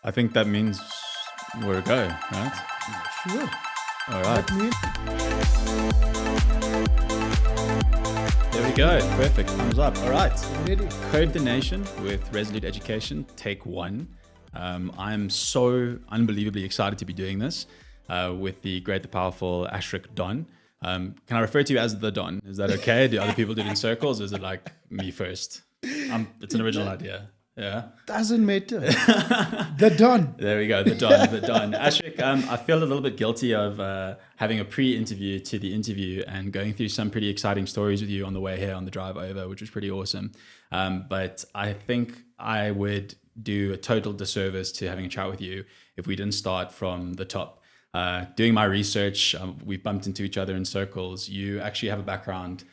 I think that means we're a go, right? Sure. All right. That means There we go. Perfect. Thumbs up. All right. ready. Code the Nation with Resolute Education, take one. I'm so unbelievably excited to be doing this with the great, the powerful Ashric Don. Can I refer to you as the Don? Is that okay? Do other people do it in circles? Or is it like me first? It's an original idea. Yeah. Doesn't matter. The Don. There we go, the Don, the Don. Ashric, I feel a little bit guilty of having a pre-interview to the interview and going through some pretty exciting stories with you on the way here on the drive over, which was pretty awesome. But I think I would do a total disservice to having a chat with you if we didn't start from the top. Doing my research, we bumped into each other in circles. You actually have a background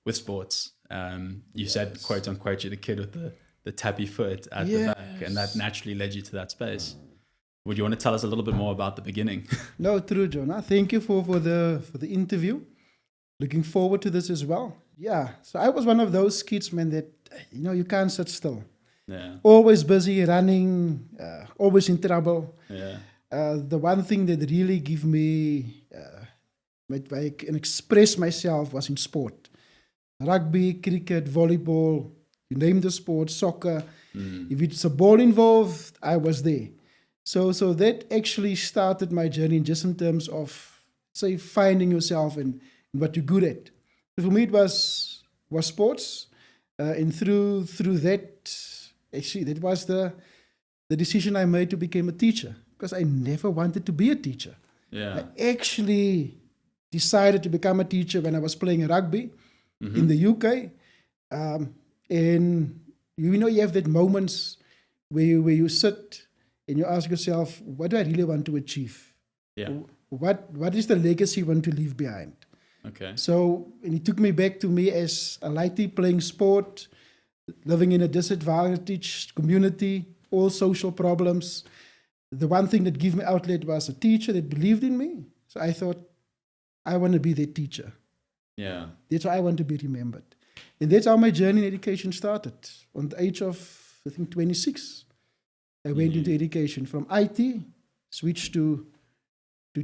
with sports. You said, quote unquote, you're the kid with the tappy foot at the back, and that naturally led you to that space. Would you want to tell us a little bit more about the beginning? No, true, Jonah. Thank you for the interview. Looking forward to this as well. Yeah. So I was one of those kids, man, that you can't sit still. Yeah. Always busy, running, always in trouble. Yeah. The one thing that really gave me, where I can express myself, was in sport. Rugby, cricket, volleyball, you name the sport, soccer. If it's a ball involved, I was there. So that actually started my journey just in terms of, say, finding yourself and what you're good at. So for me, it was sports. And through that, actually, that was the decision I made to become a teacher, because I never wanted to be a teacher. Yeah. I actually decided to become a teacher when I was playing rugby in the UK. And you have that moments where you sit and you ask yourself, what do I really want to achieve? Yeah. What is the legacy I want to leave behind? Okay. So, and it took me back to me as a lighty playing sport, living in a disadvantaged community, all social problems. The one thing that gave me outlet was a teacher that believed in me. So I thought, I want to be their teacher. Yeah. That's how I want to be remembered. And that's how my journey in education started. On the age of, I think, 26, I went into education. From IT, switched to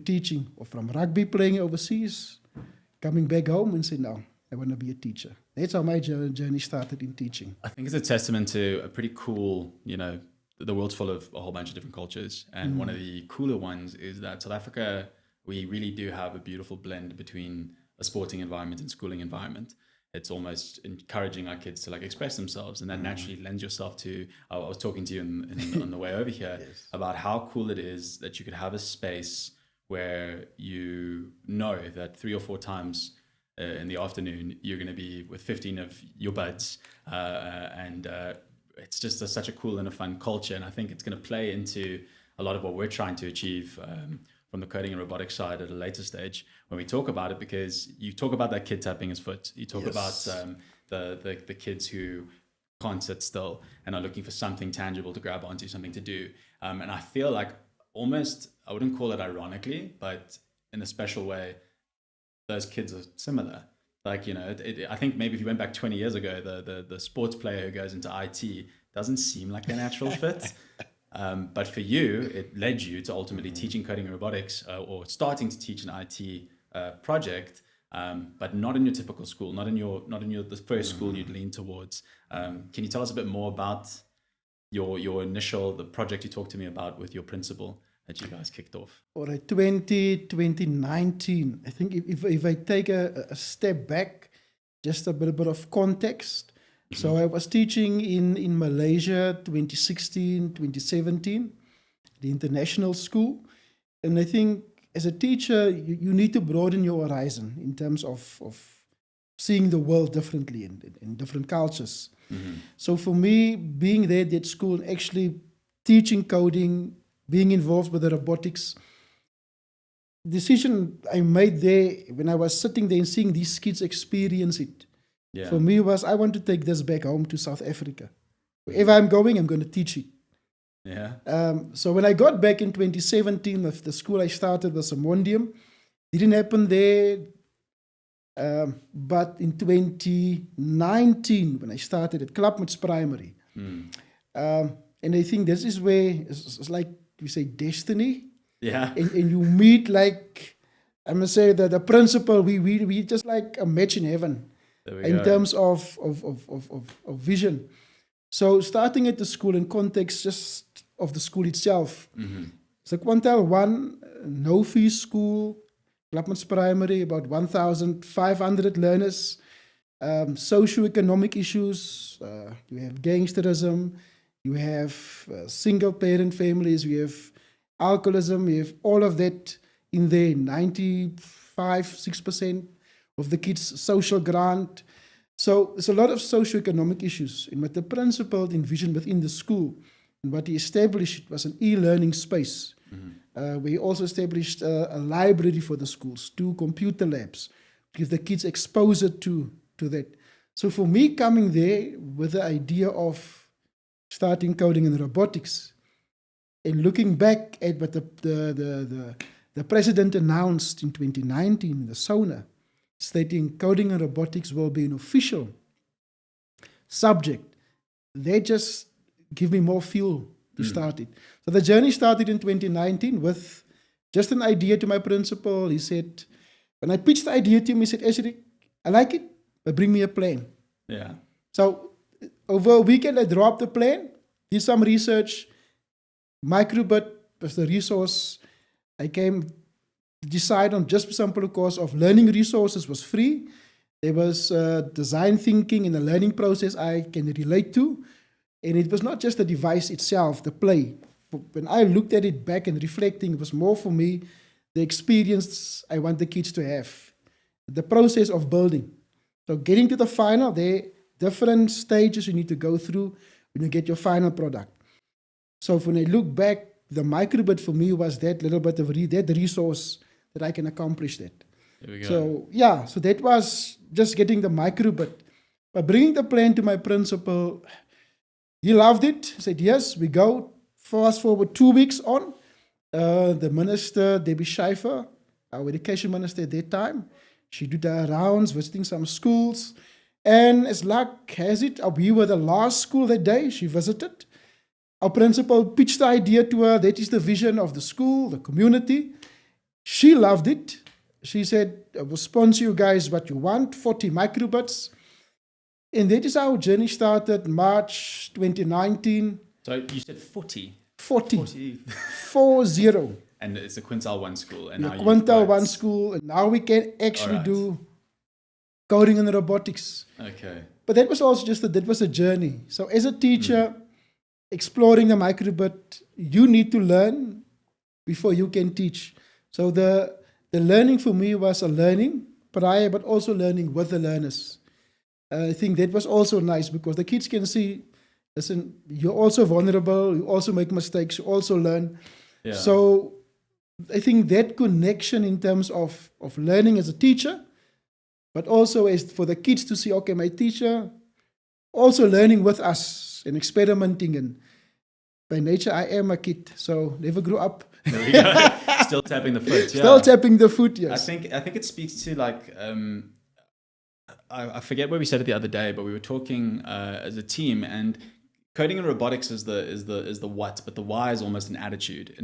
teaching, or from rugby playing overseas, coming back home and said, no, I want to be a teacher. That's how my journey started in teaching. I think it's a testament to a pretty cool, the world's full of a whole bunch of different cultures. And one of the cooler ones is that South Africa, we really do have a beautiful blend between a sporting environment and schooling environment. It's almost encouraging our kids to express themselves, and that naturally lends yourself to, I was talking to you on the way over here about how cool it is that you could have a space where you know that 3 or 4 times in the afternoon, you're going to be with 15 of your buds. And it's just such a cool and a fun culture. And I think it's going to play into a lot of what we're trying to achieve from the coding and robotics side at a later stage when we talk about it, because you talk about that kid tapping his foot. You talk about the kids who can't sit still and are looking for something tangible to grab onto, something to do. And I feel like almost, I wouldn't call it ironically, but in a special way, those kids are similar. I think maybe if you went back 20 years ago, the sports player who goes into IT doesn't seem like a natural fit. But for you, it led you to ultimately teaching coding and robotics, or starting to teach an IT project, but not in your typical school, not in the first school you'd lean towards. Can you tell us a bit more about your initial, the project you talked to me about with your principal that you guys kicked off? All right, 2019. I think if I take a step back, just a bit of context. So I was teaching in Malaysia 2016, 2017, the international school. And I think as a teacher, you need to broaden your horizon in terms of seeing the world differently in different cultures. So for me, being there at that school, actually teaching coding, being involved with the robotics, decision I made there when I was sitting there and seeing these kids experience it, for me was, I want to take this back home to South Africa. Wherever I'm going, I'm going to teach it. Yeah. So when I got back in 2017, the school I started was a Mondium. Didn't happen there. But in 2019, when I started at Klapmuts Primary, And I think this is where it's like we say destiny. Yeah. And you meet, like, I must say that the principal, we just like a match in heaven There we in go. terms of vision. So starting at the school in context just of the school itself. So Quantel 1, no fee school, Klapmans Primary, about 1,500 learners. Socioeconomic issues, you have gangsterism, you have single parent families, you have alcoholism, you have all of that in there. 95-6% of the kids' social grant. So there's a lot of socioeconomic issues. And what the principal envisioned within the school and what he established was an e-learning space. We also established a library for the schools, 2 computer labs, give the kids exposure to that. So for me, coming there with the idea of starting coding and robotics, and looking back at what the president announced in 2019, the SONA, stating coding and robotics will be an official subject, they just give me more fuel to start it. So the journey started in 2019 with just an idea to my principal. He said, when I pitched the idea to him, he said, Ashric, I like it, but bring me a plan. Yeah. So over a weekend, I dropped the plan, did some research. Microbit was the resource. I came to decide on just simple course of learning resources was free. There was design thinking in the learning process I can relate to. And it was not just the device itself, the play. When I looked at it back and reflecting, it was more for me the experience I want the kids to have. The process of building. So getting to the final, there are different stages you need to go through when you get your final product. So when I look back, the microbit for me was that little bit of that resource that I can accomplish that. There we go. So yeah, so that was just getting the microbit. But bringing the plan to my principal, he loved it. He said, yes, we go. Fast forward 2 weeks on, the minister, Debbie Schleifer, our education minister at that time, she did her rounds, visiting some schools. And as luck has it, we were the last school that day she visited. Our principal pitched the idea to her. That is the vision of the school, the community. She loved it. She said, I will sponsor you guys what you want, 40 microbits. And that is how our journey started, March 2019. So you said 40. 40. 40. And it's a Quintal 1 school. And The now Quintal 1 school. And now we can actually do coding and robotics. Okay. But that was also that was a journey. So as a teacher, exploring the microbit, you need to learn before you can teach. So the learning for me was a learning prior, but also learning with the learners. I think that was also nice because the kids can see, listen, you're also vulnerable, you also make mistakes, you also learn. Yeah. So I think that connection in terms of learning as a teacher, but also as for the kids to see, okay, my teacher also learning with us and experimenting. And by nature, I am a kid, so never grew up. There we go. Still tapping the foot. Yeah. Still tapping the foot, yes. I think it speaks to like I forget where we said it the other day, but we were talking as a team, and coding and robotics is the what, but the why is almost an attitude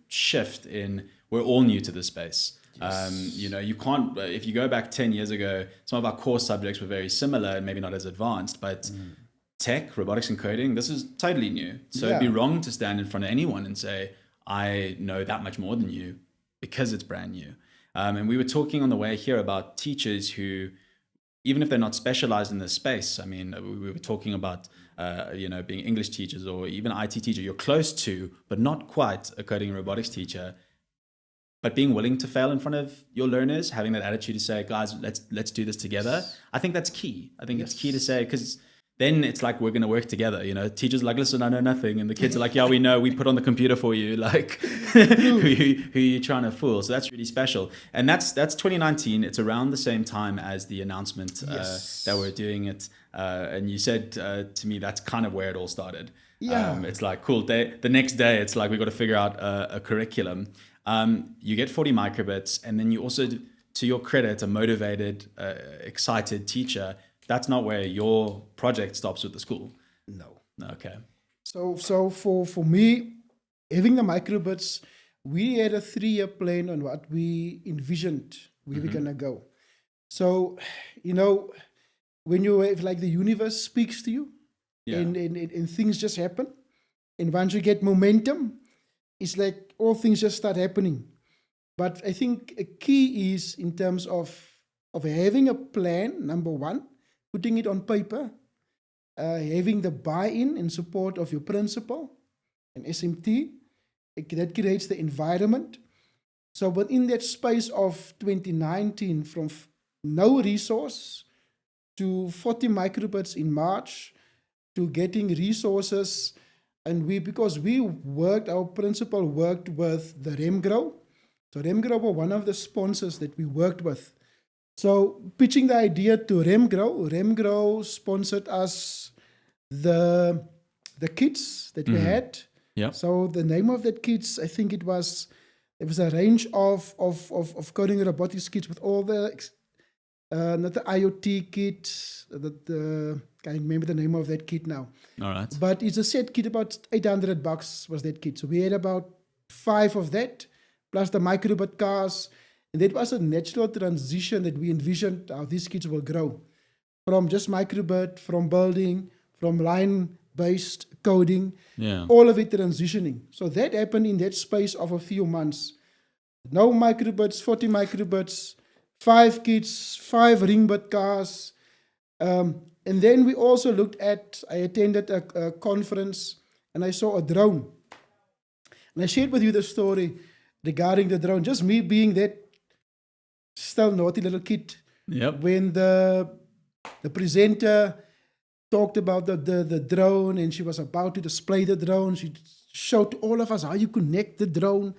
shift in we're all new to this space. Yes. You can't, if you go back 10 years ago, some of our core subjects were very similar and maybe not as advanced, but tech, robotics and coding, this is totally new. So it'd be wrong to stand in front of anyone and say, I know that much more than you because it's brand new. And we were talking on the way here about teachers who, even if they're not specialized in this space, I mean, we were talking about, being English teachers or even IT teacher, you're close to, but not quite a coding and robotics teacher. But being willing to fail in front of your learners, having that attitude to say, guys, let's do this together. I think that's key. I think it's key to say, because then it's like we're going to work together. Teachers are like, listen, I know nothing. And the kids are like, yeah, we know, we put on the computer for you. Like, who are you trying to fool? So that's really special. And that's 2019. It's around the same time as the announcement that we're doing it. And you said to me, that's kind of where it all started. Yeah. It's like, cool. The next day, it's like, we've got to figure out a curriculum. You get 40 microbits, and then you also, to your credit, a motivated, excited teacher. That's not where your project stops with the school. No. Okay. So for me, having the microbits, we had a 3-year plan on what we envisioned where we're gonna go. So, when you have like the universe speaks to you, Yeah. and things just happen, and once you get momentum, it's like all things just start happening. But I think a key is in terms of having a plan. Number one, putting it on paper, having the buy-in and support of your principal and SMT. That creates the environment. So within that space of 2019, from no resource to 40 microbits in March, to getting resources, and our principal worked with the Remgrow. So Remgrow were one of the sponsors that we worked with. So pitching the idea to Remgrow sponsored us the kits that we had. Yeah. So the name of that kits, I think it was a range of coding and robotics kits with all the not the IoT kit, can't remember the name of that kit now. All right. But it's a set kit, about $800 was that kit. So we had about 5 of that, plus the microbit cars. And that was a natural transition that we envisioned how these kits will grow. From just microbit, from building, from line-based coding, all of it transitioning. So that happened in that space of a few months. No microbits, 40 microbits, 5 kits, 5 ringbit cars. And then we also looked at, I attended a conference and I saw a drone. And I shared with you the story regarding the drone, just me being that still naughty little kid. Yep. When the presenter talked about the drone and she was about to display the drone, she showed to all of us how you connect the drone.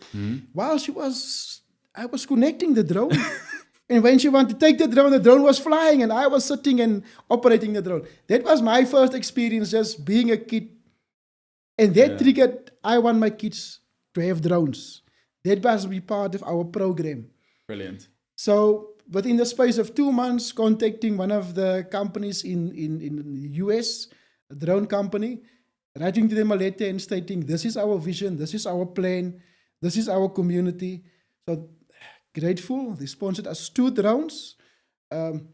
While I was connecting the drone. And when she wanted to take the drone was flying and I was sitting and operating the drone. That was my first experience just being a kid. And that triggered, I want my kids to have drones. That must be part of our program. Brilliant. So within the space of 2 months, contacting one of the companies in the US, a drone company, writing to them a letter and stating, this is our vision, this is our plan, this is our community. So grateful, they sponsored us 2 drones.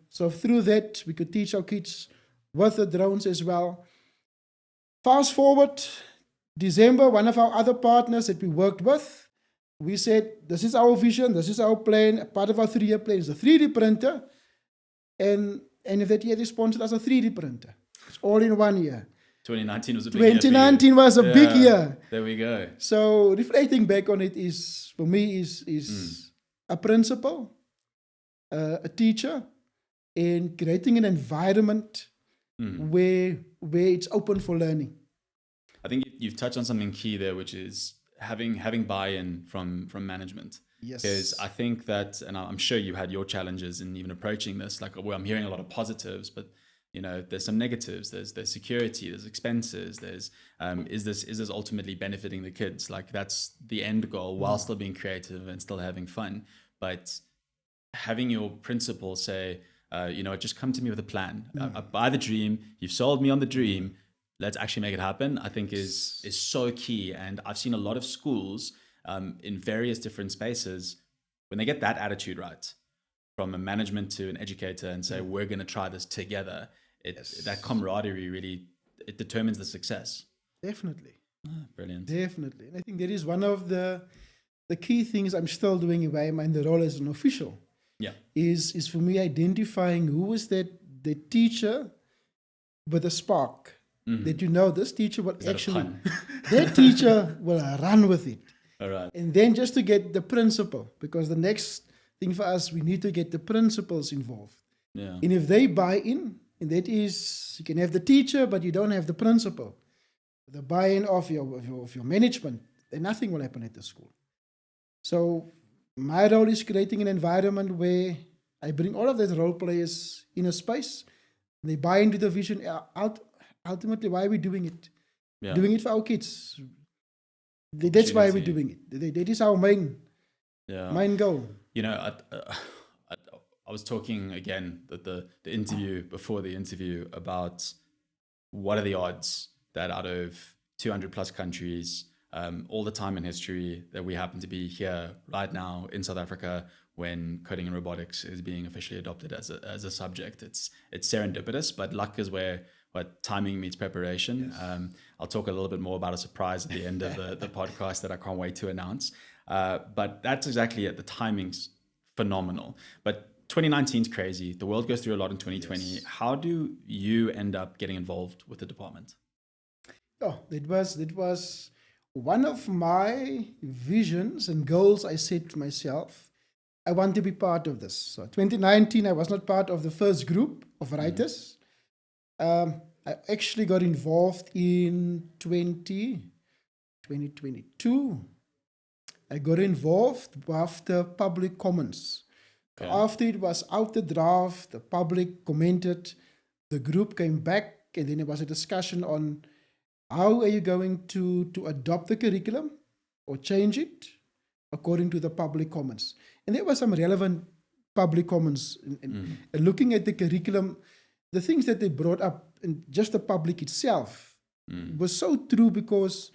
So through that, we could teach our kids with the drones as well. Fast forward, December, one of our other partners that we worked with, we said, this is our vision, this is our plan. Part of our 3-year plan is a 3D printer. And in that year, they sponsored us a 3D printer. It's all in 1 year. 2019 was a big year. 2019 was a big year. There we go. So reflecting back on it is, for me, is a principal, a teacher, and creating an environment where it's open for learning. I think you've touched on something key there, which is having buy-in from management. Yes. Because I think that, and I'm sure you had your challenges in even approaching this, like, well, I'm hearing a lot of positives, but there's some negatives. There's security, there's expenses, there's is this ultimately benefiting the kids? Like, that's the end goal while still being creative and still having fun. But having your principal say, just come to me with a plan. I buy the dream. You've sold me on the dream. Let's actually make it happen, I think is so key. And I've seen a lot of schools in various different spaces, when they get that attitude right, from a management to an educator, and say, we're going to try this together, that camaraderie really, it determines the success. Definitely. Brilliant. Definitely. And I think that is one of the key things I'm still doing if I'm in the role as an official. Yeah. Is for me identifying who is the teacher with a spark. That this teacher will actually, that teacher will run with it. All right. And then just to get the principal, because the next thing for us, we need to get the principals involved. Yeah. And if they buy in, and that is, you can have the teacher, but you don't have the principal, the buy-in of your management, then nothing will happen at the school. So my role is creating an environment where I bring all of those role players in a space, and they buy into the vision. Ultimately, why are we doing it? Yeah. Doing it for our kids. That's why we're doing it. That is our main goal. I was talking again the interview before the interview about what are the odds that out of 200 plus countries, all the time in history that we happen to be here right now in South Africa when coding and robotics is being officially adopted as a subject. It's serendipitous, but luck is where timing meets preparation. Yes. I'll talk a little bit more about a surprise at the end of the podcast that I can't wait to announce. But that's exactly it. The timing's phenomenal. But 2019 is crazy. The world goes through a lot in 2020. Yes. How do you end up getting involved with the department? Oh, that was one of my visions and goals I set to myself. I want to be part of this. So 2019, I was not part of the first group of writers. I actually got involved in 2022. I got involved after public comments. Okay. After it was out the draft, the public commented, the group came back, and then there was a discussion on how are you going to adopt the curriculum or change it according to the public comments. And there were some relevant public comments. And looking at the curriculum, the things that they brought up, and just the public itself, was so true, because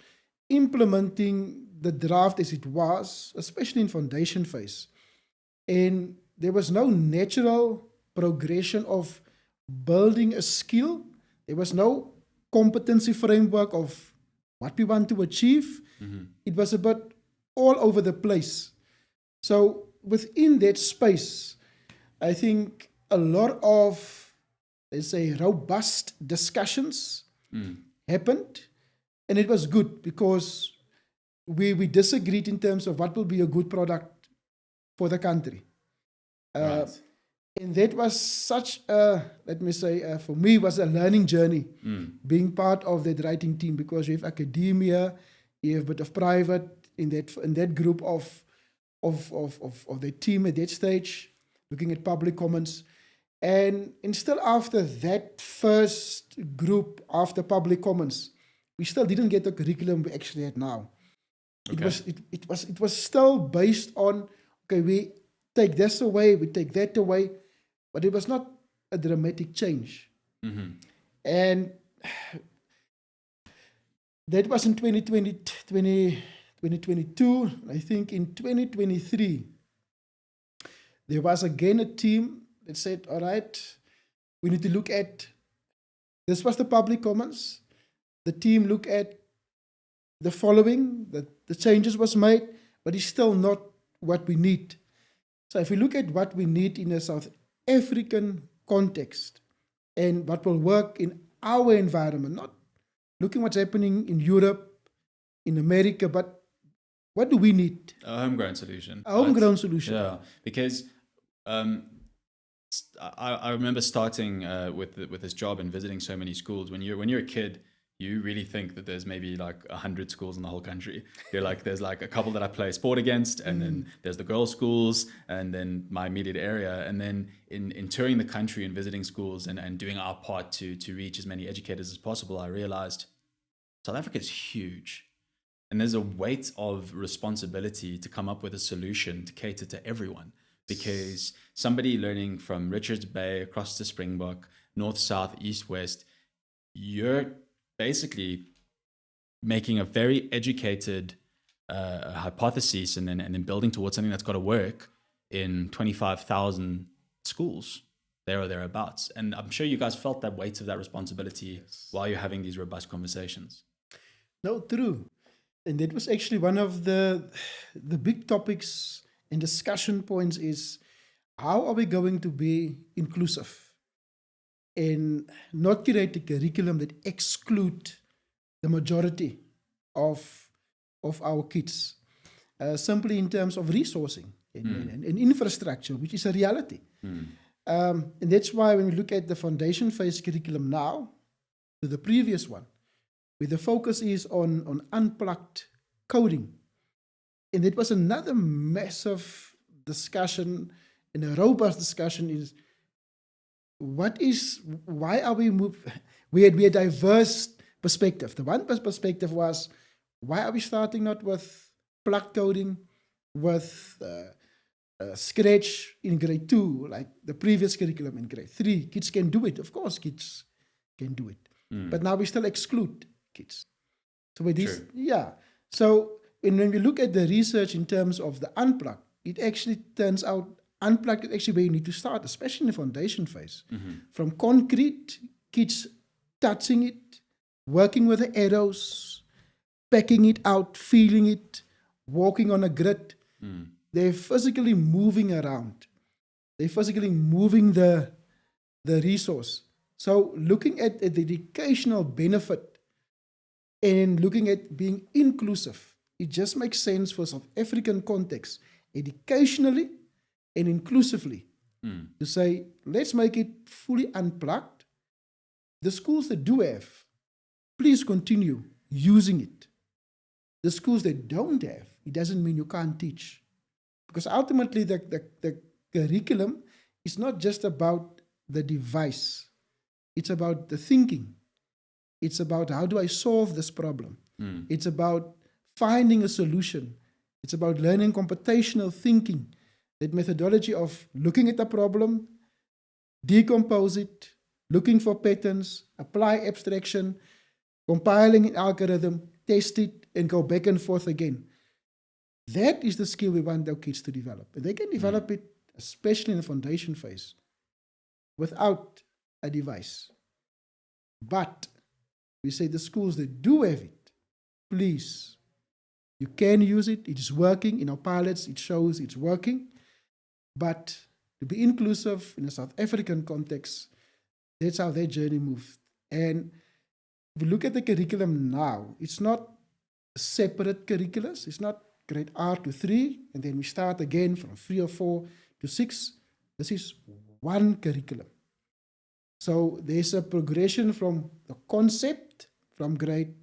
implementing the draft as it was, especially in foundation phase, and there was no natural progression of building a skill. There was no competency framework of what we want to achieve. It was a bit all over the place. So within that space, I think a lot of, let's say, robust discussions happened, and it was good because we disagreed in terms of what will be a good product for the country. Right. And that was such a, let me say, for me, was a learning journey, being part of that writing team, because you have academia, you have a bit of private in that group of the team at that stage, looking at public comments. And still after that first group, after public comments, we still didn't get the curriculum we actually had now. Okay. It was still based on, okay, we take this away, we take that away, but it was not a dramatic change. And that was in 2022. I think in 2023, there was again a team that said, all right, we need to look at, this was the public comments, the team looked at the following, that the changes was made, but it's still not what we need. So if we look at what we need in a South African context and what will work in our environment, not looking what's happening in Europe, in America, but what do we need? A homegrown solution. A homegrown solution. Yeah, because I remember starting with this job and visiting so many schools. When you're a kid, you really think that there's maybe like 100 schools in the whole country. You're like, there's like a couple that I play sport against, and then there's the girls' schools, and then my immediate area. And then in touring the country and visiting schools and doing our part to reach as many educators as possible, I realized South Africa is huge. And there's a weight of responsibility to come up with a solution to cater to everyone. Because somebody learning from Richards Bay across to Springbok, north, south, east, west, you're basically making a very educated hypothesis and then building towards something that's got to work in 25,000 schools, there or thereabouts. And I'm sure you guys felt that weight of that responsibility while you're having these robust conversations. No, true. And that was actually one of the big topics and discussion points is, how are we going to be inclusive and not create a curriculum that exclude the majority of our kids, simply in terms of resourcing and infrastructure, which is a reality. And that's why when we look at the foundation phase curriculum now, to the previous one, where the focus is on unplugged coding. And it was another massive discussion, and a robust discussion is, why are we we had a diverse perspective. The one perspective was, why are we starting not with plugged coding, with Scratch in grade 2, like the previous curriculum in grade 3? Kids can do it. Of course, kids can do it. But now we still exclude kids. So with this, True. yeah. So when we look at the research in terms of the unplugged, it actually turns out unplugged is actually where you need to start, especially in the foundation phase. From concrete, kids touching it, working with the arrows, packing it out, feeling it, walking on a grid. They're physically moving around. They're physically moving the resource. So looking at the educational benefit and looking at being inclusive, it just makes sense for South African context, educationally and inclusively, to say, let's make it fully unplugged. The schools that do have, please continue using it. The schools that don't have, it doesn't mean you can't teach. Because ultimately, the curriculum is not just about the device. It's about the thinking. It's about how do I solve this problem. It's about finding a solution. It's about learning computational thinking, that methodology of looking at a problem, decompose it, looking for patterns, apply abstraction, compiling an algorithm, test it, and go back and forth again. That is the skill we want our kids to develop. And they can develop it, especially in the foundation phase, without a device. But we say the schools that do have it, please, you can use it. It is working. In our pilots, it shows it's working. But to be inclusive in a South African context, that's how their journey moved. And if you look at the curriculum now, it's not separate curriculums. It's not grade R to 3, and then we start again from 3 or 4 to 6. This is one curriculum. So there's a progression from the concept from grade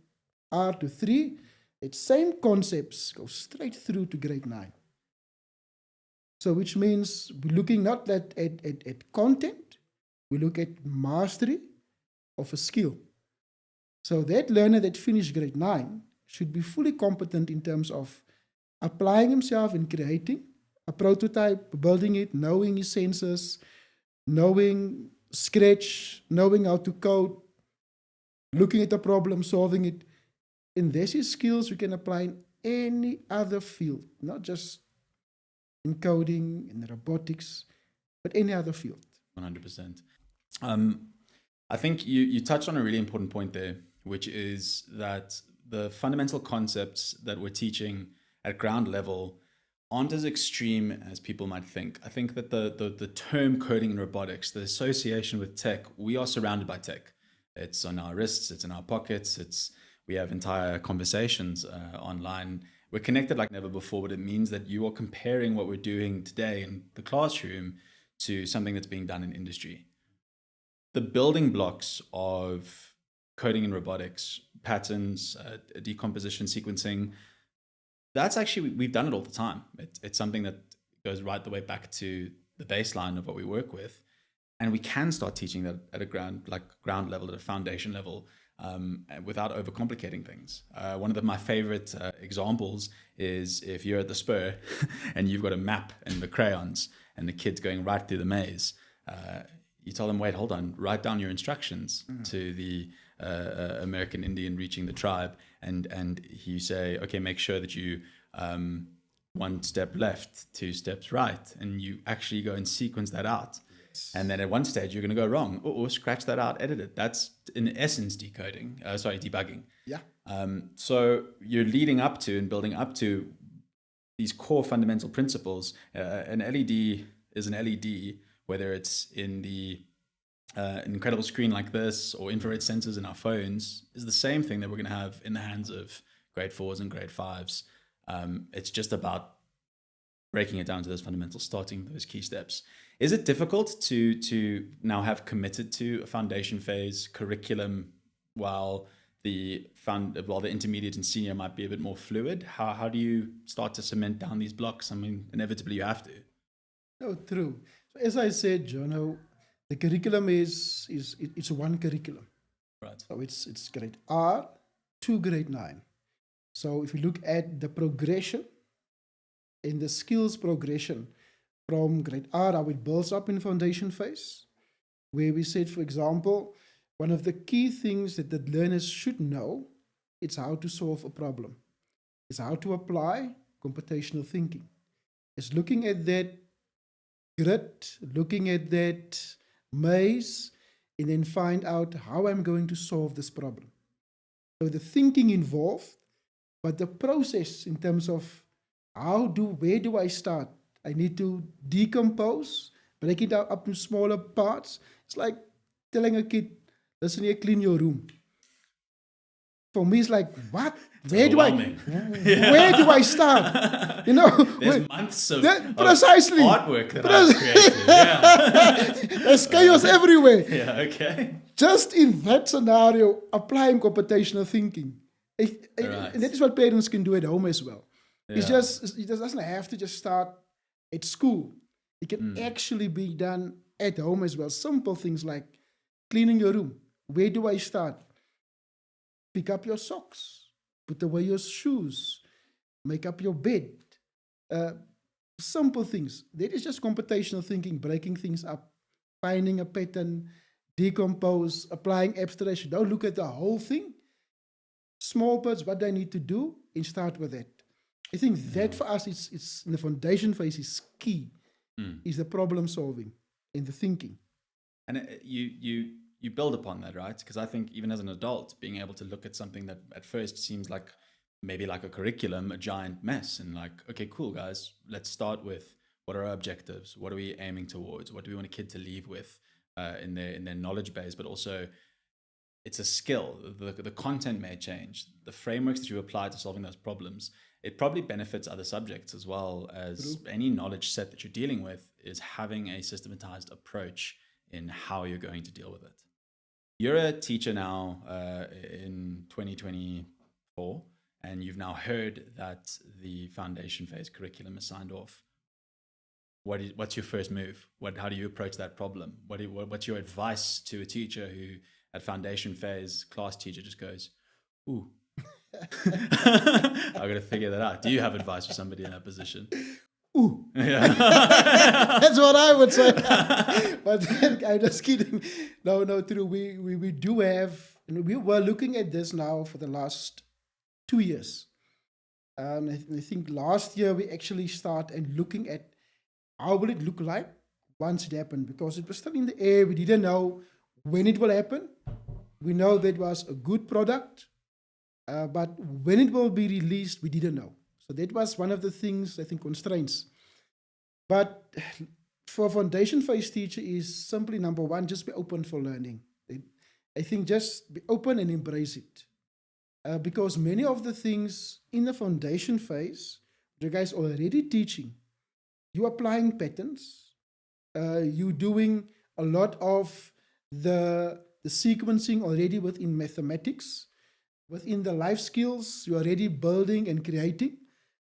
R to 3. Its same concepts go straight through to grade 9. So which means we're looking not at content, we look at mastery of a skill. So that learner that finished grade 9 should be fully competent in terms of applying himself in creating a prototype, building it, knowing his senses, knowing Scratch, knowing how to code, looking at a problem, solving it. And these are skills we can apply in any other field, not just in coding, in robotics, but any other field. 100%. I think you touched on a really important point there, which is that the fundamental concepts that we're teaching at ground level aren't as extreme as people might think. I think that the term coding and robotics, the association with tech, we are surrounded by tech. It's on our wrists, it's in our pockets, we have entire conversations online. We're connected like never before, but it means that you are comparing what we're doing today in the classroom to something that's being done in industry. The building blocks of coding and robotics, patterns, decomposition, sequencing, that's actually, we've done it all the time. It's something that goes right the way back to the baseline of what we work with. And we can start teaching that at a ground level, at a foundation level, without overcomplicating things. One of my favorite examples is if you're at the Spur and you've got a map and the crayons and the kid's going right through the maze, you tell them, wait, hold on, write down your instructions to the American Indian reaching the tribe, and you say, okay, make sure that you 1 step left, 2 steps right, and you actually go and sequence that out. And then at one stage, you're going to go wrong. Oh, scratch that out, edit it. That's in essence debugging. Yeah. So you're leading up to and building up to these core fundamental principles. An LED is an LED, whether it's in the incredible screen like this or infrared sensors in our phones, is the same thing that we're going to have in the hands of grade 4s and grade 5s. It's just about breaking it down to those fundamentals, starting those key steps. Is it difficult to now have committed to a foundation phase curriculum while the intermediate and senior might be a bit more fluid? How do you start to cement down these blocks? I mean, inevitably you have to. No, true. So as I said, Jono, the curriculum it's one curriculum. Right. So it's grade R to grade 9. So if you look at the progression in the skills progression from grade R, how it builds up in foundation phase, where we said, for example, one of the key things that the learners should know it's how to solve a problem. It's how to apply computational thinking. It's looking at that grid, looking at that maze, and then find out how I'm going to solve this problem. So the thinking involved, but the process in terms of where do I start? I need to decompose, break it up to smaller parts. It's like telling a kid, listen here, clean your room. For me, it's like, what? Where do I start? You know, there's months of precisely artwork that I've created. Yeah. There's chaos everywhere. Yeah, okay. Just in that scenario, applying computational thinking. And that is what parents can do at home as well. Yeah. It just doesn't have to just start at school. It can actually be done at home as well. Simple things like cleaning your room. Where do I start? Pick up your socks. Put away your shoes. Make up your bed. Simple things. That is just computational thinking, breaking things up, finding a pattern, decompose, applying abstraction. Don't look at the whole thing. Small parts, what do I need to do, and start with that. I think that for us, it's in the foundation phase is key, is the problem solving and the thinking. And you build upon that, right? Because I think even as an adult, being able to look at something that at first seems like maybe like a curriculum, a giant mess, and like, okay, cool, guys, let's start with what are our objectives? What are we aiming towards? What do we want a kid to leave with in their knowledge base? But also, it's a skill. The content may change. The frameworks that you apply to solving those problems, it probably benefits other subjects as well as any knowledge set that you're dealing with is having a systematized approach in how you're going to deal with it. You're a teacher now in 2024, and you've now heard that the foundation phase curriculum is signed off. What's your first move? How do you approach that problem? What's your advice to a teacher who at foundation phase class teacher just goes, ooh, I've got to figure that out. Do you have advice for somebody in that position? Ooh. Yeah. That's what I would say. But I'm just kidding. No, true. We do have, and we were looking at this now for the last 2 years. And I think last year we actually started looking at how will it look like once it happened, because it was still in the air. We didn't know when it will happen. We know that it was a good product, but when it will be released, we didn't know. So that was one of the things, I think, constraints. But for foundation phase teacher is simply number one, just be open for learning. I think just be open and embrace it. Because many of the things in the foundation phase, you guys are already teaching. You're applying patterns. You're doing a lot of the sequencing already within mathematics. Within the life skills, you're already building and creating.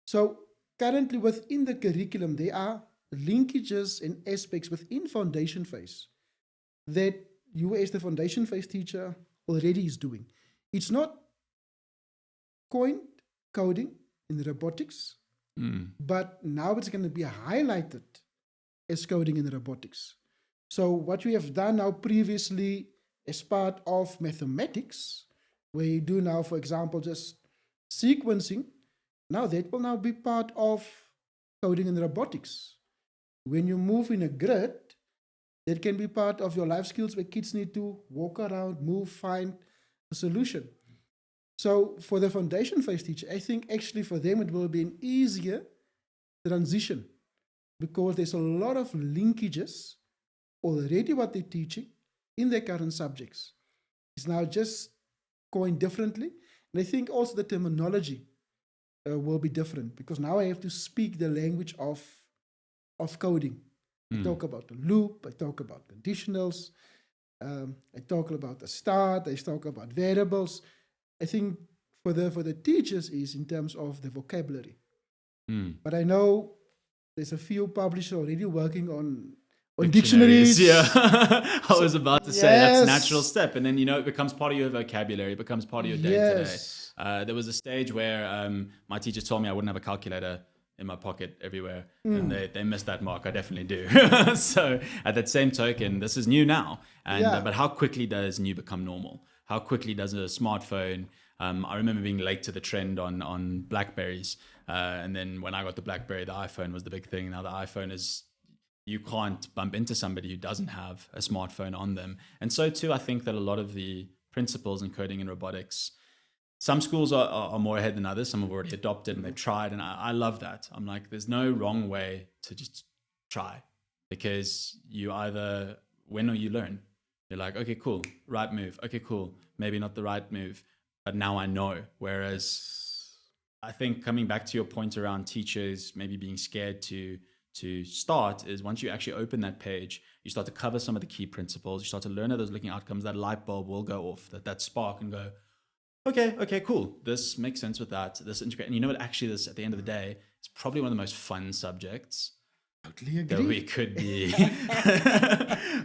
So currently within the curriculum, there are linkages and aspects within foundation phase that you as the foundation phase teacher already is doing. It's not coined coding in robotics, but now it's going to be highlighted as coding in robotics. So what we have done now previously as part of mathematics, where you do now, for example, just sequencing, now that will now be part of coding in robotics. When you move in a grid, that can be part of your life skills where kids need to walk around, move, find a solution. So for the foundation phase teacher, I think actually for them it will be an easier transition because there's a lot of linkages already what they're teaching in their current subjects. It's now just coined differently. And I think also the terminology will be different because now I have to speak the language of coding. I talk about the loop, I talk about conditionals, I talk about the start, I talk about variables. I think for the teachers is in terms of the vocabulary. But I know there's a few publishers already working on dictionaries. Yeah, I was about to say that's a natural step. And then, it becomes part of your vocabulary, it becomes part of your day-to-day. There was a stage where my teacher told me I wouldn't have a calculator in my pocket everywhere, and they missed that mark. I definitely do. So at that same token, this is new now, and but how quickly does new become normal? How quickly does a smartphone I remember being late to the trend on Blackberries. And then when I got the Blackberry, the iPhone was the big thing. Now the iPhone is, you can't bump into somebody who doesn't have a smartphone on them. And so too, I think that a lot of the principles in coding and robotics, some schools are more ahead than others. Some have already adopted and they've tried. And I love that. I'm like, there's no wrong way to just try, because you either win or you learn. You're like, okay, cool, right move. Okay, cool, maybe not the right move, but now I know. Whereas I think coming back to your point around teachers maybe being scared to start, is once you actually open that page, you start to cover some of the key principles, you start to learn those looking outcomes, that light bulb will go off, that spark, and go, okay, cool, this makes sense with that, this integrate. And you know what, actually, this at the end of the day, it's probably one of the most fun subjects Totally agree. that we could be.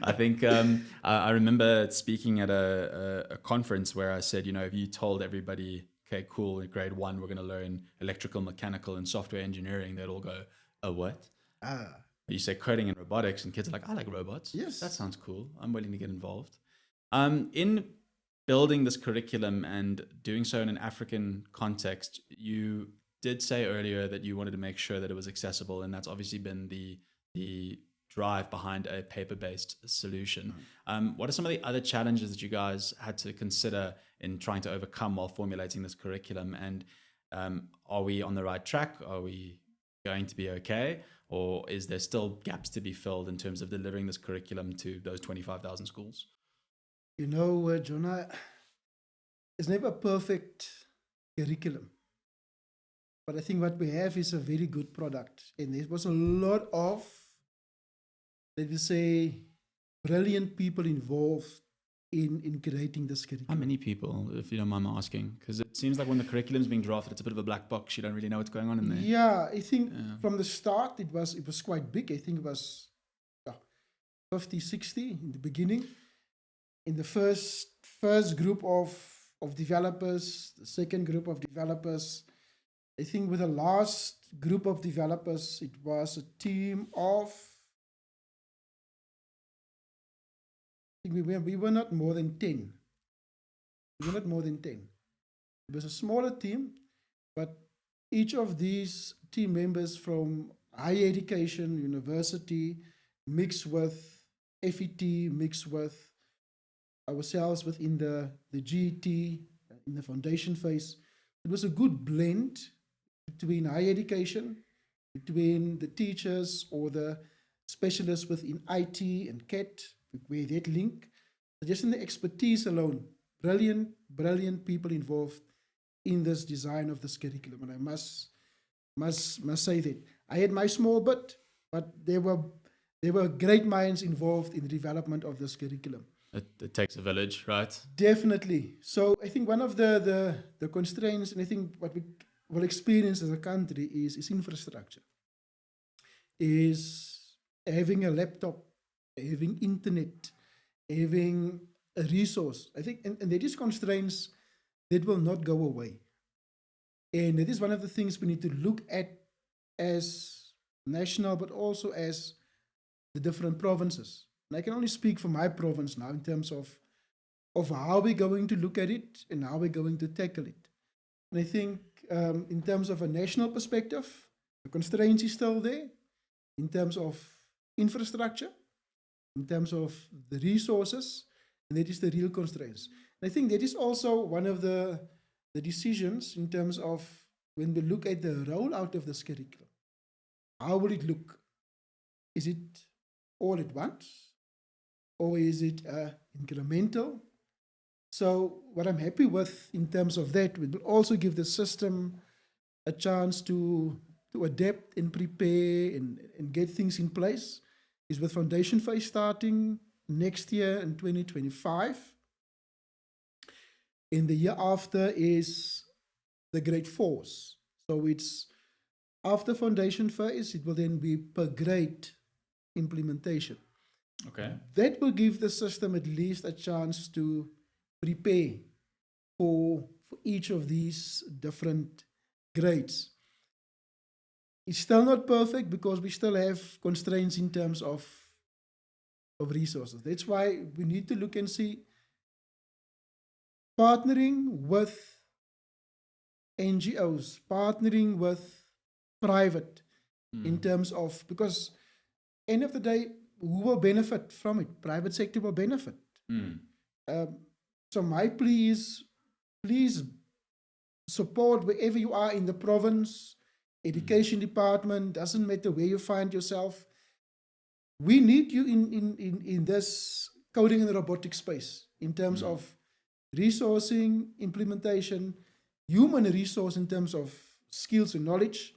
I think I remember speaking at a conference where I said, if you told everybody, okay, cool, in grade 1 we're going to learn electrical, mechanical, and software engineering, they'd all go, oh, what? You say coding and robotics, and kids are like, I like robots. Yes, that sounds cool, I'm willing to get involved. In building this curriculum and doing so in an African context, you did say earlier that you wanted to make sure that it was accessible, and that's obviously been the drive behind a paper-based solution. What are some of the other challenges that you guys had to consider in trying to overcome while formulating this curriculum? And are we on the right track? Are we going to be okay? Or is there still gaps to be filled in terms of delivering this curriculum to those 25,000 schools? Jonah, it's never a perfect curriculum. But I think what we have is a very good product. And there was a lot of, let me say, brilliant people involved in creating this curriculum. How many people, if you don't mind me asking? Because it seems like when the curriculum's being drafted, it's a bit of a black box. You don't really know what's going on in there. Yeah, I think from the start, it was quite big. I think it was 50, 60 in the beginning. In the first group of developers, the second group of developers, I think with the last group of developers, it was a team of, I think we were not more than 10. We were not more than 10. It was a smaller team, but each of these team members from higher education, university, mixed with FET, mixed with ourselves within the GET, in the foundation phase. It was a good blend between higher education, between the teachers or the specialists within IT and CAT, where that link. Just in the expertise alone, brilliant people involved in this design of this curriculum. And I must say that I had my small bit, but there were great minds involved in the development of this curriculum. It takes a village, right? Definitely. So I think one of the constraints, and I think what we will experience as a country is infrastructure, is having a laptop, having internet, having a resource. I think, and there is constraints that will not go away. And it is one of the things we need to look at as national, but also as the different provinces. And I can only speak for my province now in terms of how we're going to look at it and how we're going to tackle it. And I think in terms of a national perspective, the constraints is still there in terms of infrastructure, in terms of the resources, and that is the real constraints. And I think that is also one of the decisions in terms of when we look at the rollout of this curriculum. How will it look? Is it all at once? Or is it incremental? So what I'm happy with in terms of that, we will also give the system a chance to adapt and prepare and get things in place, is with foundation phase starting next year in 2025. And the year after is the grade 4s. So it's after foundation phase, it will then be per grade implementation. Okay. That will give the system at least a chance to prepare for each of these different grades. It's still not perfect because we still have constraints in terms of resources. That's why we need to look and see partnering with NGOs partnering with private in Mm. terms of, because end of the day, who will benefit from it? Private sector will benefit. Mm. So my plea is, please support wherever you are in the province, education department, doesn't matter where you find yourself. We need you in this coding and robotics space in terms Mm. of resourcing, implementation, human resource in terms of skills and knowledge,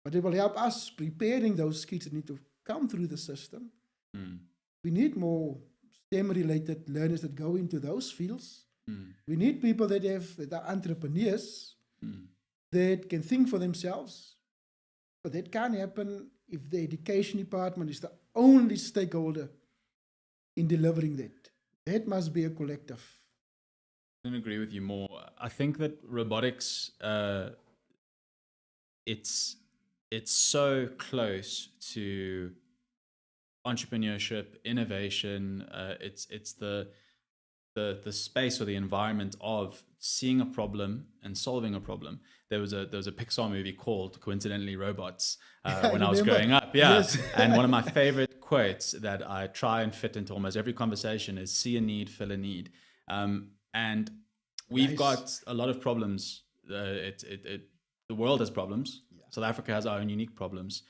but it will help us preparing those kids that need to come through the system. Mm. We need more STEM-related learners that go into those fields. Mm. We need people that are entrepreneurs, Mm. that can think for themselves. But that can't happen if the education department is the only stakeholder in delivering that. That must be a collective. I couldn't agree with you more. I think that robotics, it's so close to entrepreneurship, innovation. It's the space or the environment of seeing a problem and solving a problem. There was a Pixar movie called, coincidentally, Robots, when I was growing up. Yeah. Yes. And one of my favorite quotes that I try and fit into almost every conversation is see a need, fill a need. And we've Nice. got a lot of problems. The world has problems. South Africa has our own unique problems.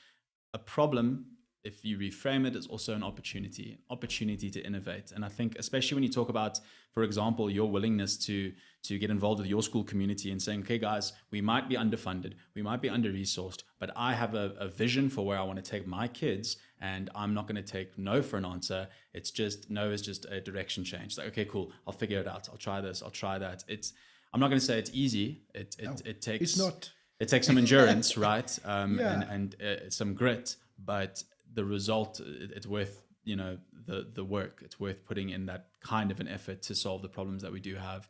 A problem, if you reframe it, is also an opportunity to innovate. And I think, especially when you talk about, for example, your willingness to get involved with your school community and saying, okay, guys, we might be underfunded, we might be under-resourced, but I have a vision for where I want to take my kids, and I'm not going to take no for an answer. It's just, no is just a direction change. It's like, okay, cool, I'll figure it out. I'll try this, I'll try that. I'm not going to say it's easy. It takes, It's not. it takes some endurance, right? Yeah. And some grit, but the result, it's worth, the work. It's worth putting in that kind of an effort to solve the problems that we do have.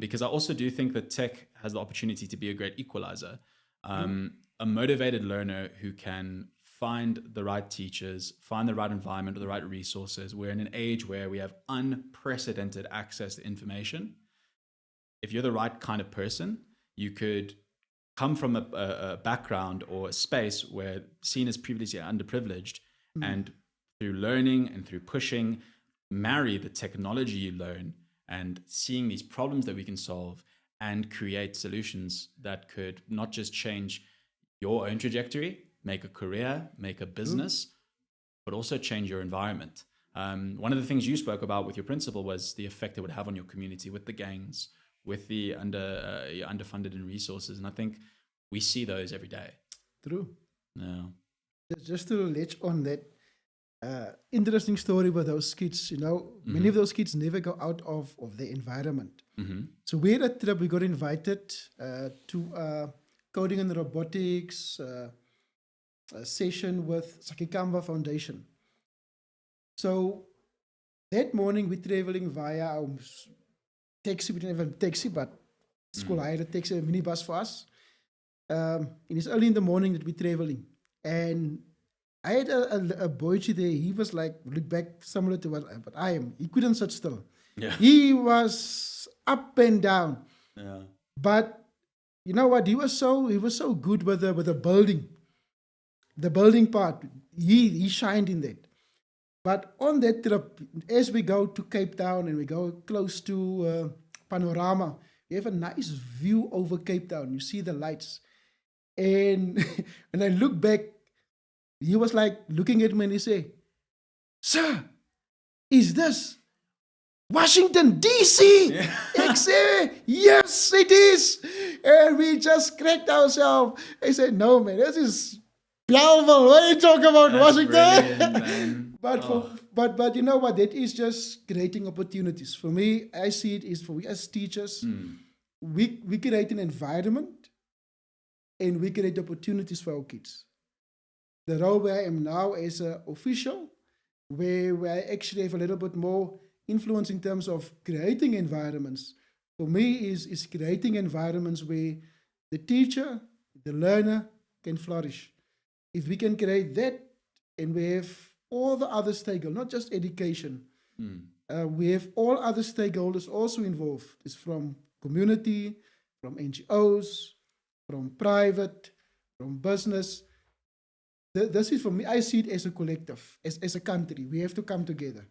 Because I also do think that tech has the opportunity to be a great equalizer. A motivated learner who can find the right teachers, find the right environment, or the right resources. We're in an age where we have unprecedented access to information. If you're the right kind of person, you could come from a background or a space where seen as previously underprivileged, and through learning and through pushing, marry the technology you learn and seeing these problems that we can solve and create solutions that could not just change your own trajectory, make a career, make a business, but also change your environment. One of the things you spoke about with your principal was the effect it would have on your community with the gangs, with the underfunded in resources. And I think we see those every day. True. Yeah. Just to latch on that, interesting story with those kids, many of those kids never go out of their environment. Mm-hmm. So we had a trip, we got invited to coding and robotics a session with Sakikamba Foundation. So that morning we're traveling via our taxi. We didn't have a taxi, but school hired a taxi, a minibus for us. It's early in the morning that we're traveling. And I had a boychi there. He was like, look back, similar to what I am. He couldn't sit still. Yeah. He was up and down. Yeah. But you know what? He was so good with the building. The building part. He shined in that. But on that trip, as we go to Cape Town and we go close to Panorama, we have a nice view over Cape Town. You see the lights. And when I look back, he was like looking at me and he said, "Sir, is this Washington, D.C.?" Yeah. I said, "Yes, it is." And we just cracked ourselves. I said, "No, man, this is Belleville. What are you talking about, That's Washington?" brilliant, man. But you know what? That is just creating opportunities. For me, I see it is for we as teachers, we create an environment and we create opportunities for our kids. The role where I am now as an official, where I actually have a little bit more influence in terms of creating environments, for me is creating environments where the teacher, the learner can flourish. If we can create that and we have all the other stakeholders, not just education, we have all other stakeholders also involved. It's from community, from NGOs, from private, from business. This is for me, I see it as a collective, as a country. We have to come together.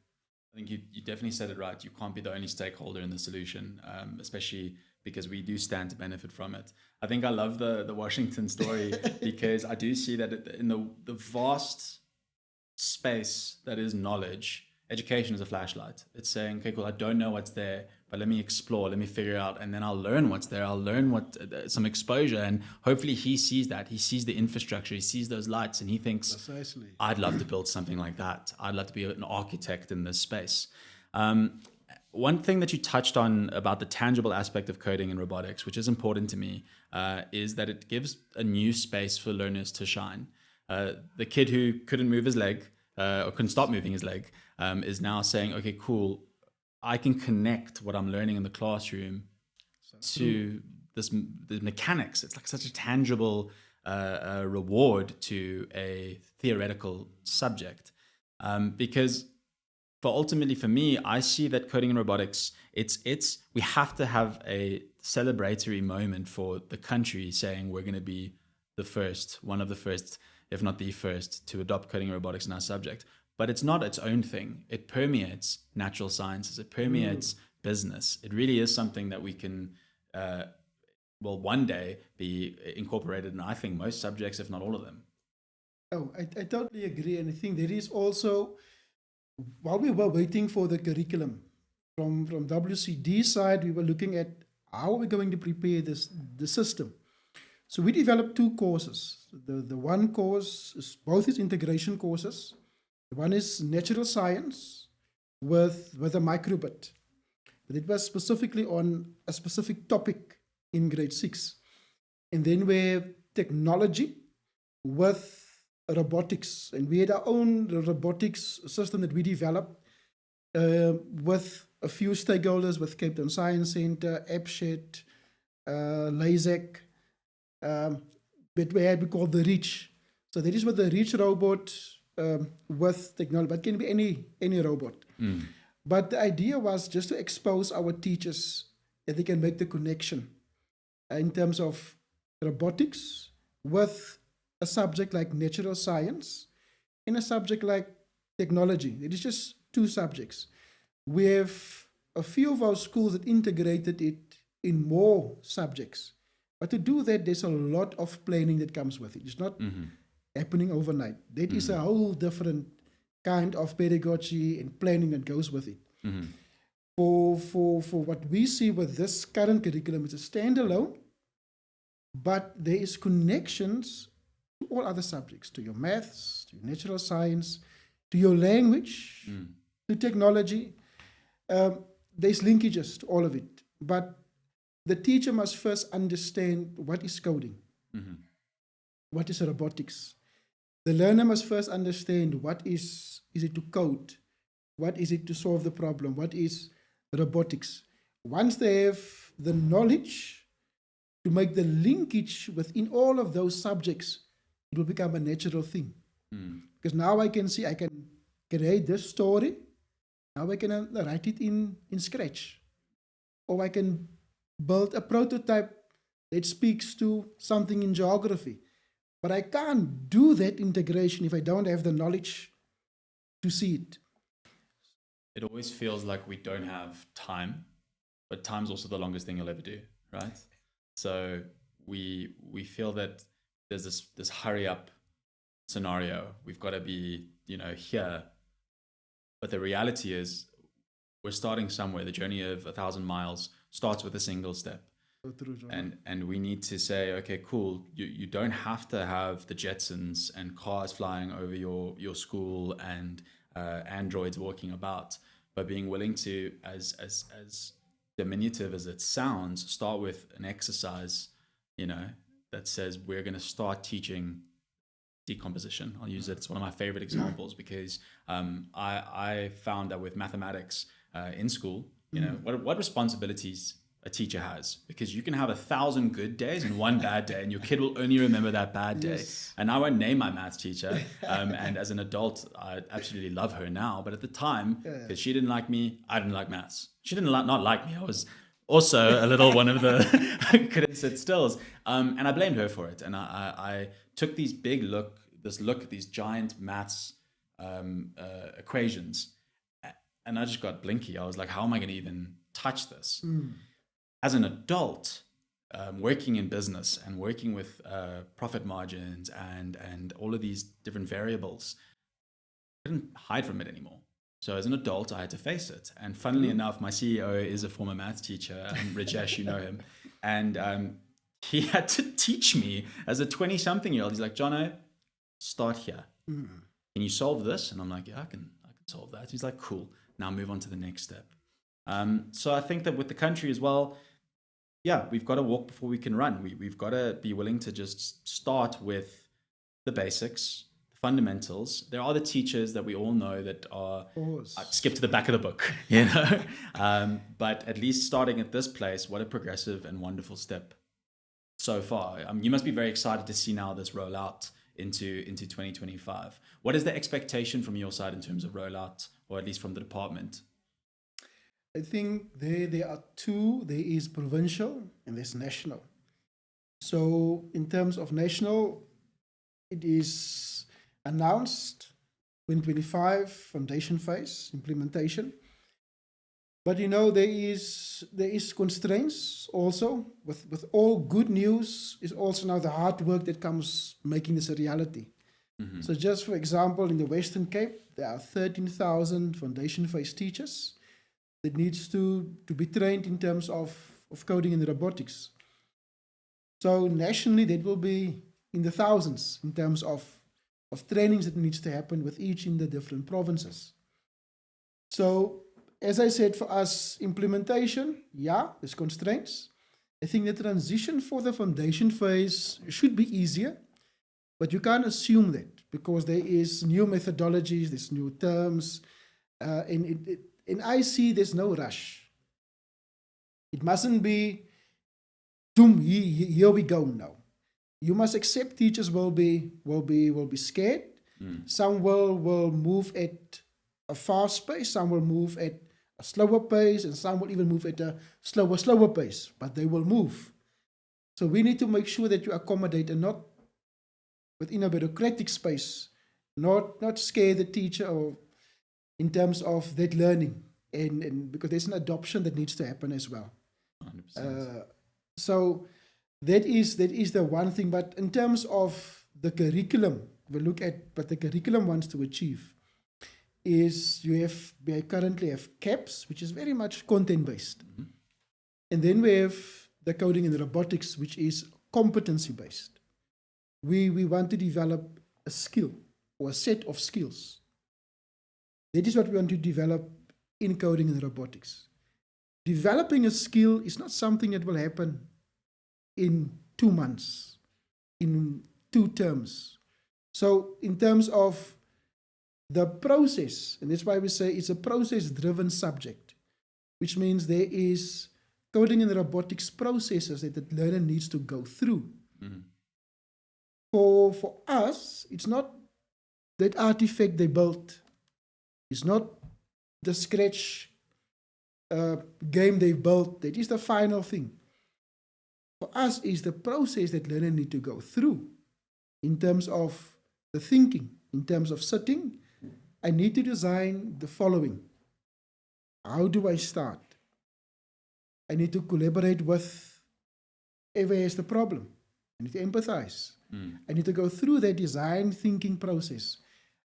I think you definitely said it right. You can't be the only stakeholder in the solution, especially because we do stand to benefit from it. I think I love the Washington story because I do see that in the vast space that is knowledge, education is a flashlight. It's saying, okay, cool, I don't know what's there, but let me explore, let me figure out, and then I'll learn what's there. I'll learn some exposure, and hopefully he sees that. He sees the infrastructure, he sees those lights, and he thinks, Precisely. I'd love to build something like that. I'd love to be an architect in this space. One thing that you touched on about the tangible aspect of coding and robotics, which is important to me, is that it gives a new space for learners to shine. The kid who couldn't move his leg or couldn't stop moving his leg is now saying, okay, cool, I can connect what I'm learning in the classroom to the mechanics. It's like such a tangible reward to a theoretical subject. Because ultimately for me, I see that coding and robotics, we have to have a celebratory moment for the country saying we're going to be the first, one of the first, if not the first, to adopt coding and robotics in our subject. But it's not its own thing. It permeates natural sciences. It permeates business. It really is something that we can, one day be incorporated in, I think, most subjects, if not all of them. Oh, I totally agree. And I think there is also, while we were waiting for the curriculum, from WCD side, we were looking at how are we going to prepare the system. So we developed two courses. The one course is both is integration courses. One is natural science with a microbit. But it was specifically on a specific topic in grade 6. And then we have technology with robotics. And we had our own robotics system that we developed with a few stakeholders, with Cape Town Science Center, Ashric, LASEC, but we had called the Reach. So that is what the Reach robot with technology, but it can be any robot. But the idea was just to expose our teachers that they can make the connection in terms of robotics with a subject like natural science and a subject like technology. It is just two subjects. We have a few of our schools that integrated it in more subjects. But to do that, there's a lot of planning that comes with it. It's not happening overnight. That is a whole different kind of pedagogy and planning that goes with it. For what we see with this current curriculum, it's a standalone, but there is connections to all other subjects, to your maths, to your natural science, to your language, to technology. There's linkages to all of it. But the teacher must first understand what is coding, what is robotics. The learner must first understand what is it to code, what is it to solve the problem, what is robotics. Once they have the knowledge to make the linkage within all of those subjects, it will become a natural thing. Because now I can see, I can create this story, now I can write it in Scratch. Or I can build a prototype that speaks to something in geography. But I can't do that integration if I don't have the knowledge to see it. It always feels like we don't have time, but time's also the longest thing you'll ever do, right? So we feel that there's this hurry up scenario. We've got to be, here. But the reality is we're starting somewhere. The journey of 1,000 miles starts with a single step. And we need to say, okay, cool. You don't have to have the Jetsons and cars flying over your school and androids walking about, but being willing to, as diminutive as it sounds, start with an exercise, that says we're going to start teaching decomposition. I'll use it. It's one of my favorite examples because I found that with mathematics in school, what responsibilities a teacher has, because you can have 1,000 good days and one bad day, and your kid will only remember that bad day. Yes. And I won't name my maths teacher. And as an adult, I absolutely love her now. But at the time, because she didn't like me, I didn't like maths. She didn't not like me. I was also a little one of the couldn't sit stills. And I blamed her for it. And I took this look at these giant maths equations, and I just got blinky. I was like, how am I going to even touch this? As an adult, working in business and working with profit margins and all of these different variables, I couldn't hide from it anymore. So as an adult, I had to face it. And funnily enough, my CEO is a former maths teacher, Rajesh, you know him. And he had to teach me as a 20-something-year-old. He's like, Jono, start here. Can you solve this? And I'm like, yeah, I can solve that. He's like, cool. Now move on to the next step. So I think that with the country as well, yeah, we've got to walk before we can run. We've got to be willing to just start with the basics, the fundamentals. There are the teachers that we all know that are skip to the back of the book, you know. But at least starting at this place, what a progressive and wonderful step so far. You must be very excited to see now this roll out into 2025. What is the expectation from your side in terms of rollout, or at least from the department? I think there are two. There is provincial and there's national. So in terms of national, it is announced 2025 foundation phase implementation. But you know, there is constraints also. With all good news is also now the hard work that comes making this a reality. So just for example, in the Western Cape, there are 13,000 foundation phase teachers that needs to be trained in terms of coding and robotics. So nationally, that will be in the thousands in terms of trainings that needs to happen with each in the different provinces. So as I said, for us, implementation, yeah, there's constraints. I think the transition for the foundation phase should be easier, but you can't assume that because there is new methodologies, there's new terms, and I see there's no rush. It mustn't be, doom, here we go now. You must accept teachers will be scared. Some will move at a fast pace, some will move at a slower pace, and some will even move at a slower pace, but they will move. So we need to make sure that you accommodate and not within a bureaucratic space, not scare the teacher or in terms of that learning, and because there's an adoption that needs to happen as well. 100%. So that is the one thing. But in terms of the curriculum, we look at what the curriculum wants to achieve is we currently have CAPS, which is very much content based, and then we have the coding and robotics, which is competency based. We want to develop a skill or a set of skills. That is what we want to develop in coding and robotics. Developing a skill is not something that will happen in 2 months, in 2 terms. So in terms of the process, and that's why we say it's a process-driven subject, which means there is coding and robotics processes that the learner needs to go through. For us, it's not that artifact they built. It's not the Scratch game they built. That is the final thing. For us, is the process that learners need to go through in terms of the thinking, in terms of sitting. I need to design the following. How do I start? I need to collaborate with whoever has the problem. I need to empathize. I need to go through that design thinking process.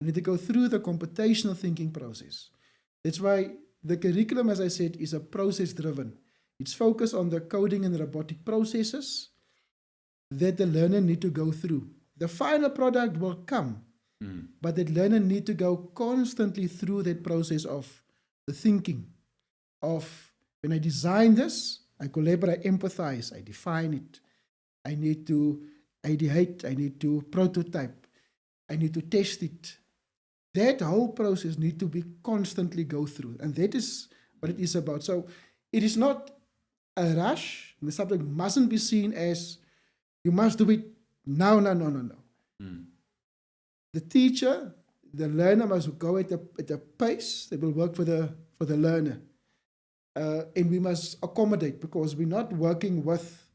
I need to go through the computational thinking process. That's why the curriculum, as I said, is a process-driven. It's focused on the coding and robotic processes that the learner need to go through. The final product will come, but the learner need to go constantly through that process of the thinking, of when I design this, I collaborate, I empathize, I define it. I need to ideate, I need to prototype, I need to test it. That whole process need to be constantly go through, and that is what it is about. So it is not a rush. The subject mustn't be seen as you must do it now. No. The teacher, the learner must go at a pace that will work for the learner. and we must accommodate because we're not working with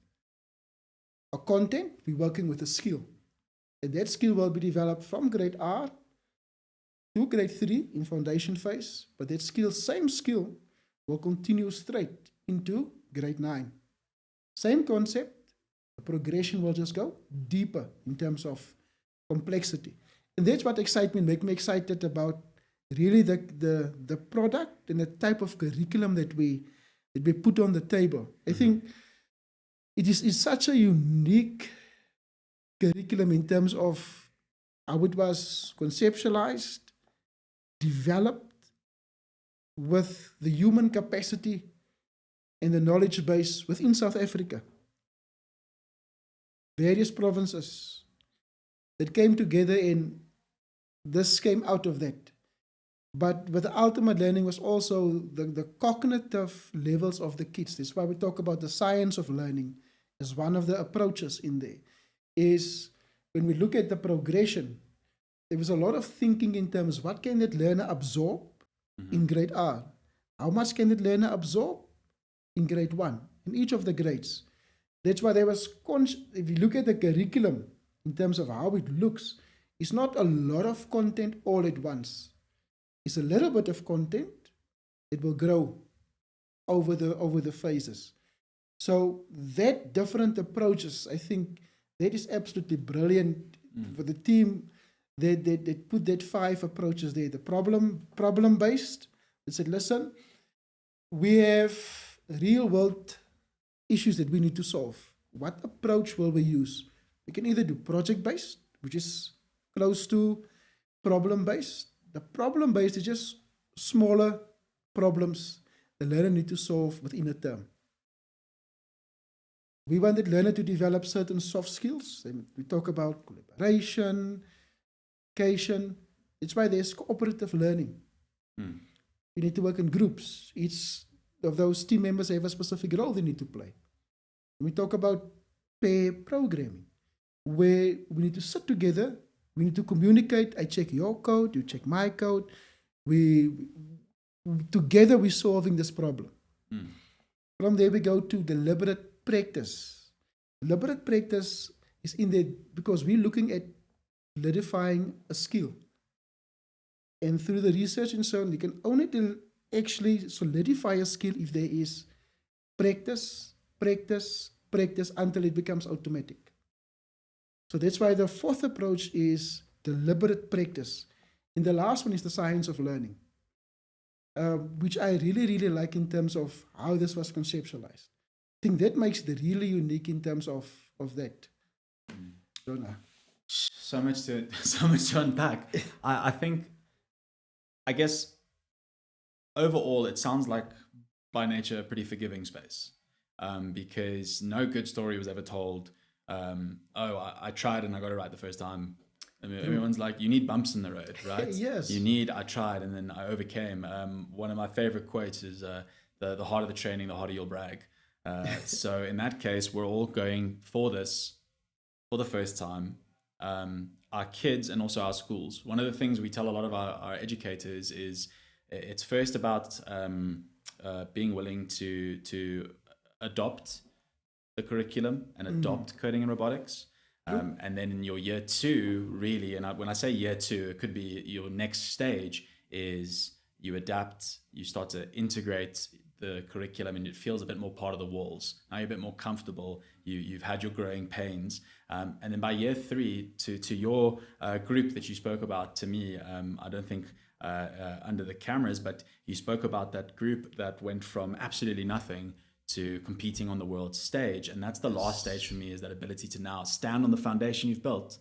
a content, we're working with a skill. And that skill will be developed from grade R to grade 3 in foundation phase, but that skill, same skill, will continue straight into grade 9. Same concept, the progression will just go deeper in terms of complexity. And that's what excites me, make me excited about really the product and the type of curriculum that we put on the table. I think it's such a unique curriculum in terms of how it was conceptualized, developed with the human capacity and the knowledge base within South Africa. Various provinces that came together, and this came out of that. But with the ultimate learning was also the cognitive levels of the kids. That's why we talk about the science of learning as one of the approaches in there. Is when we look at the progression, there was a lot of thinking in terms, what can that learner absorb in grade R? How much can that learner absorb in grade 1, in each of the grades? That's why there was, if you look at the curriculum in terms of how it looks, it's not a lot of content all at once. It's a little bit of content. It will grow over the phases. So that different approaches, I think that is absolutely brilliant for the team. They put that 5 approaches there. The problem based. They said, listen, we have real world issues that we need to solve. What approach will we use? We can either do project based, which is close to problem based. The problem based is just smaller problems the learner need to solve within a term. We want the learner to develop certain soft skills. And we talk about collaboration, communication. It's why there's cooperative learning. We need to work in groups. Each of those team members have a specific role they need to play. We talk about pair programming, where we need to sit together. We need to communicate. I check your code, you check my code. Together we're solving this problem. From there we go to deliberate practice. Deliberate practice is in there because we're looking at solidifying a skill. And through the research and so on, you can only actually solidify a skill if there is practice, practice, practice until it becomes automatic. So that's why the 4th approach is deliberate practice. And the last one is the science of learning, which I really, really like in terms of how this was conceptualized. I think that makes it really unique in terms of that. So much to unpack. I guess overall it sounds like by nature a pretty forgiving space, because no good story was ever told. I tried and I got it right the first time. I mean, everyone's like, you need bumps in the road, right? Yes. I tried and then I overcame. One of my favorite quotes is, the harder the training, the harder you'll brag. So in that case, we're all going for this for the first time. Our kids and also our schools. One of the things we tell a lot of our educators is it's first about being willing to adopt the curriculum and adopt coding and robotics. And then in your year 2, really, and when I say year 2, it could be your next stage is you adapt, you start to integrate the curriculum and it feels a bit more part of the walls. Now you're a bit more comfortable, you've had your growing pains. And then by year 3, to your group that you spoke about, to me, I don't think under the cameras, but you spoke about that group that went from absolutely nothing to competing on the world stage. And that's the last stage for me, is that ability to now stand on the foundation you've built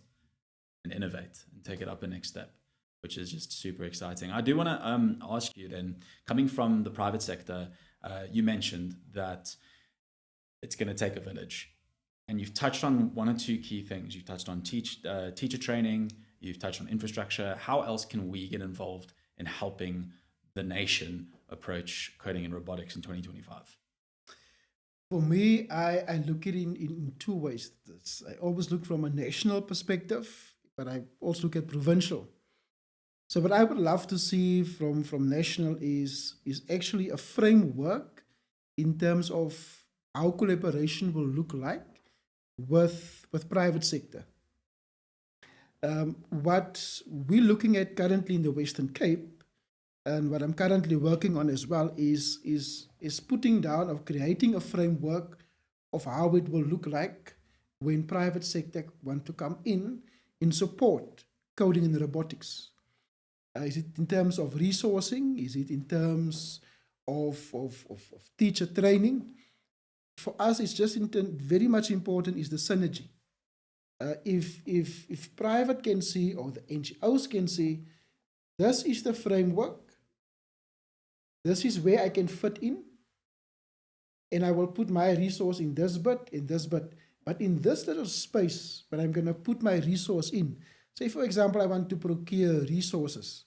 and innovate and take it up the next step, which is just super exciting. I do want to ask you then, coming from the private sector, you mentioned that it's going to take a village. And you've touched on 1 or 2 key things. You've touched on teacher training, you've touched on infrastructure. How else can we get involved in helping the nation approach coding and robotics in 2025? For me, I look at it in 2 ways. I always look from a national perspective, but I also look at provincial. So what I would love to see from national is actually a framework in terms of how collaboration will look like with private sector. What we're looking at currently in the Western Cape, and what I'm currently working on as well, is putting down or creating a framework of how it will look like when private sector want to come in support coding and robotics. Is it in terms of resourcing? Is it in terms of teacher training? For us, it's just very much important is the synergy. If private can see, or the NGOs can see, this is the framework, this is where I can fit in, and I will put my resource in this bit, but in this little space, but I'm going to put my resource in. Say, for example, I want to procure resources.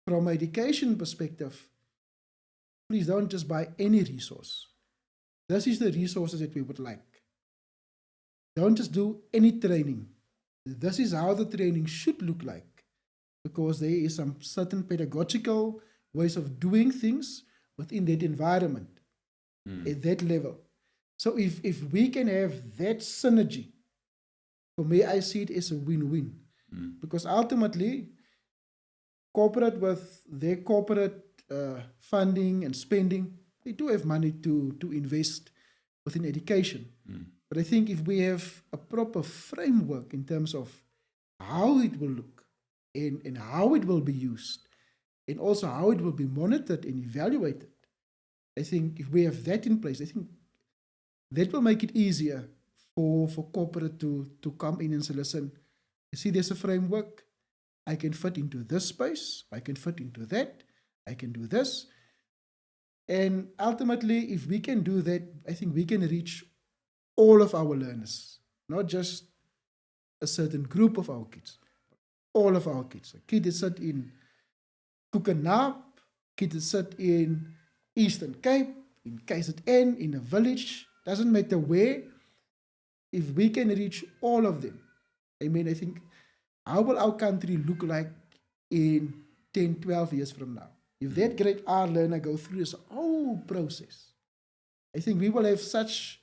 From an education perspective, please don't just buy any resource. This is the resources that we would like. Don't just do any training. This is how the training should look like, because there is some certain pedagogical ways of doing things within that environment, at that level. So if we can have that synergy, for me, I see it as a win-win. Because ultimately, corporate with their corporate funding and spending, they do have money to invest within education. But I think if we have a proper framework in terms of how it will look and how it will be used, and also how it will be monitored and evaluated, I think if we have that in place, I think that will make it easier for corporate to come in and say, listen, you see there's a framework, I can fit into this space, I can fit into that, I can do this. And ultimately, if we can do that, I think we can reach all of our learners, not just a certain group of our kids, but all of our kids. A kid that sit in Kukenap, kid that sit in Eastern Cape, in KZN, in a village, doesn't matter where, if we can reach all of them. I mean, I think, how will our country look like in 10, 12 years from now? If that grade R learner go through this whole process, I think we will have such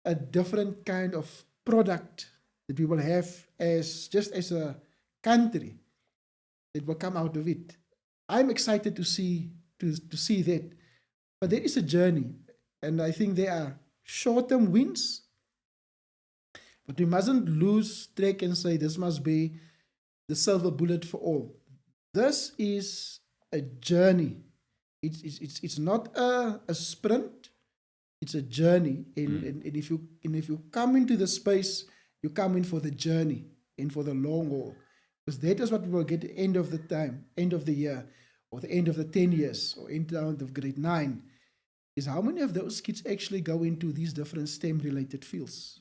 a different kind of product that we will have as a country that will come out of it. I'm excited to see that, but there is a journey, and I think there are short-term wins, but we mustn't lose track and say this must be the silver bullet for all. This is a journey. It's not a sprint. It's a journey. And if you come into the space, you come in for the journey and for the long haul. Because that is what we will get at the end of the time, end of the year, or the end of the 10 years, or end of grade 9, is how many of those kids actually go into these different STEM-related fields.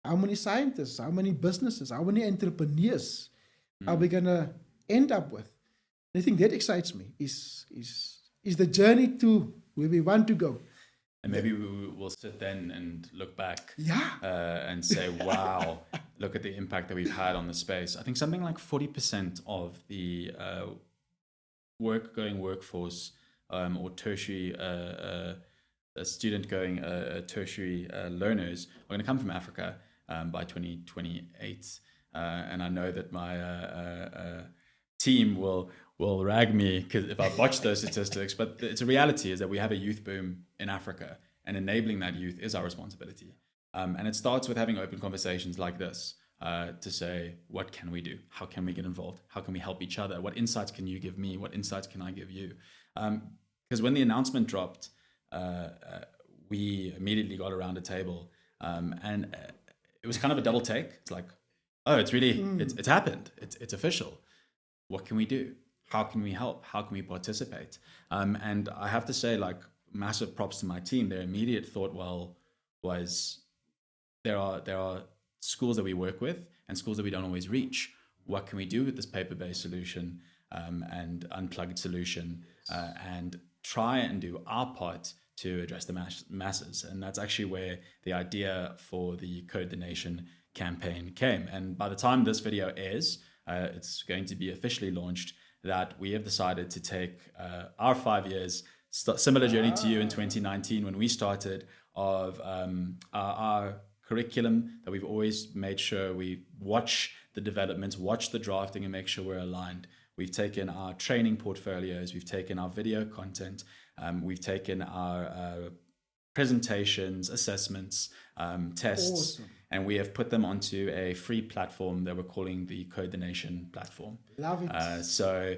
How many scientists, how many businesses, how many entrepreneurs are we going to end up with? I think that excites me, is the journey to where we want to go. And maybe we will sit then and look back, Yeah. And say, wow, look at the impact that we've had on the space. I think something like 40% of the work-going workforce or tertiary student going tertiary learners are going to come from Africa by 2028. And I know that my team will rag me if I botch those statistics, but it's a reality is that we have a youth boom in Africa, and enabling that youth is our responsibility. And it starts with having open conversations like this to say, what can we do? How can we get involved? How can we help each other? What insights can you give me? What insights can I give you? Because when the announcement dropped, we immediately got around a table, and it was kind of a double take. It's like, oh, it's really, it's happened. It's official. What can we do? How can we help? How can we participate? And I have to say, like, massive props to my team. Their immediate thought was there are schools that we work with and schools that we don't always reach. What can we do with this paper-based solution and unplugged solution and try and do our part to address the masses? And that's actually where the idea for the Code the Nation campaign came. And by the time this video airs, it's going to be officially launched, that we have decided to take our 5 years similar journey to you in 2019 when we started, of our curriculum, that we've always made sure we watch the developments, watch the drafting, and make sure we're aligned. We've taken our training portfolios, we've taken our video content, we've taken our presentations, assessments, tests, Awesome. and we have put them onto a free platform that we're calling the Code the Nation platform. Love it. So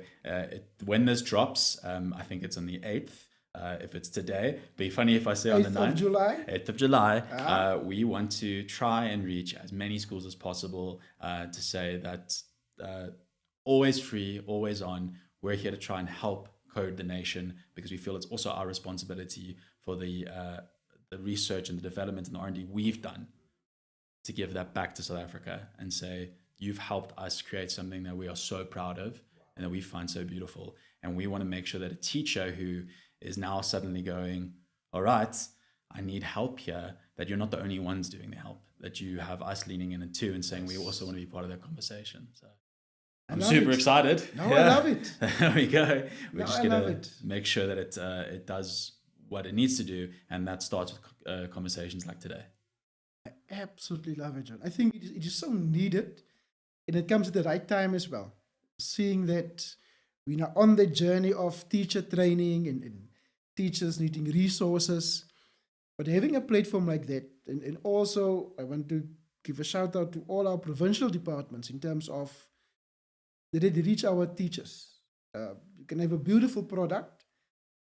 when this drops, I think it's on the 8th. If it's today, be funny if I say on the 9th. 8th of July, we want to try and reach as many schools as possible to say that always free, always on. We're here to try and help code the nation, because we feel it's also our responsibility for the research and the development and the R&D we've done to give that back to South Africa and say, you've helped us create something that we are so proud of and that we find so beautiful. And we want to make sure that a teacher who is now suddenly going, all right, I need help here, that you're not the only ones doing the help, that you have us leaning in it too and saying we also want to be part of that conversation. So I'm super excited. No, yeah. I love it. There we go. We're just going to make sure that it does what it needs to do, and that starts with conversations like today. I absolutely love it, John. I think it is so needed, and it comes at the right time as well. Seeing that we're now on the journey of teacher training and teachers needing resources, but having a platform like that, and also I want to give a shout out to all our provincial departments in terms of that they reach our teachers. You can have a beautiful product,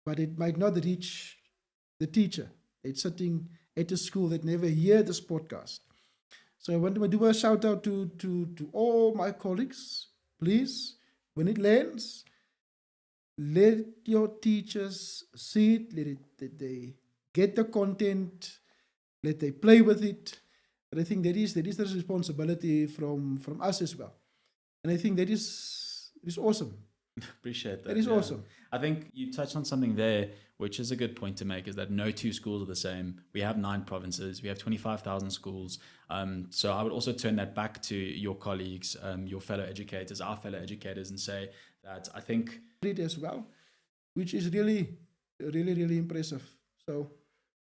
but it might not reach the teacher. It's sitting at a school that never hear this podcast. So I want to do a shout out to all my colleagues. Please, when it lands, let your teachers see it, let they get the content, let they play with it. But I think there is the responsibility from us as well. And I think that is awesome. Appreciate that. That is awesome. I think you touched on something there, which is a good point to make, is that no two schools are the same. We have 9 provinces. We have 25,000 schools. So I would also turn that back to your colleagues, your fellow educators, our fellow educators, and say that I think it as well, which is really, really, really impressive. So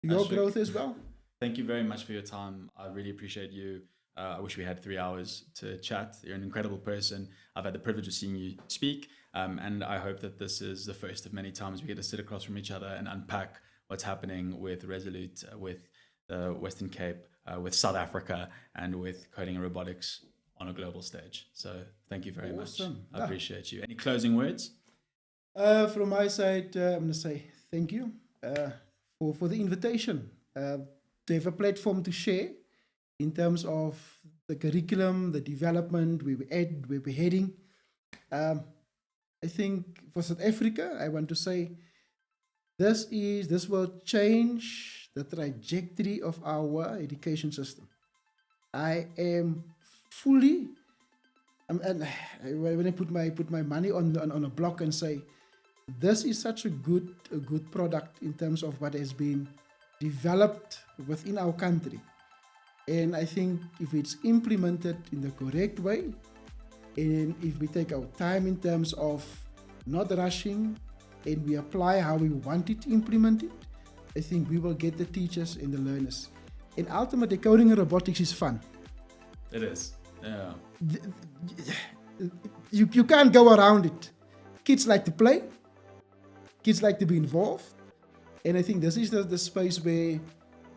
your growth as well. Thank you very much for your time. I really appreciate you. I wish we had 3 hours to chat. You're an incredible person. I've had the privilege of seeing you speak, and I hope that this is the first of many times we get to sit across from each other and unpack what's happening with Resolute, with the Western Cape, with South Africa, and with coding and robotics on a global stage. So thank you very much. I appreciate you. Any closing words? From my side, I'm going to say thank you for the invitation to have a platform to share in terms of the curriculum, the development, where we're at, where we're heading. I think for South Africa, I want to say this will change the trajectory of our education system. I am fully, and when I put my money on a block and say, this is such a good product in terms of what has been developed within our country. And I think if it's implemented in the correct way, and if we take our time in terms of not rushing, and we apply how we want it implemented, I think we will get the teachers and the learners. And ultimately, coding and robotics is fun. It is, yeah. You can't go around it. Kids like to play. Kids like to be involved. And I think this is the space where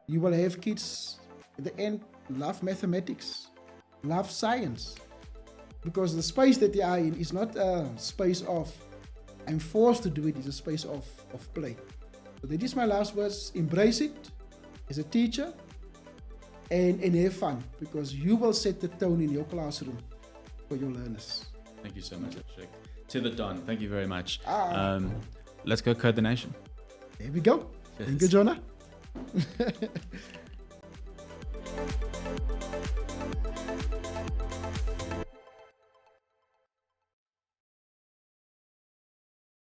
you will have kids at the end love mathematics, love science. Because the space that they are in is not a space of I'm forced to do it, it's a space of play. So that is my last words. Embrace it as a teacher and have fun, because you will set the tone in your classroom for your learners. Thank you so much, Ashric. To the Don, thank you very much. Let's go code the nation. There we go. Cheers. Thank you, Jonah.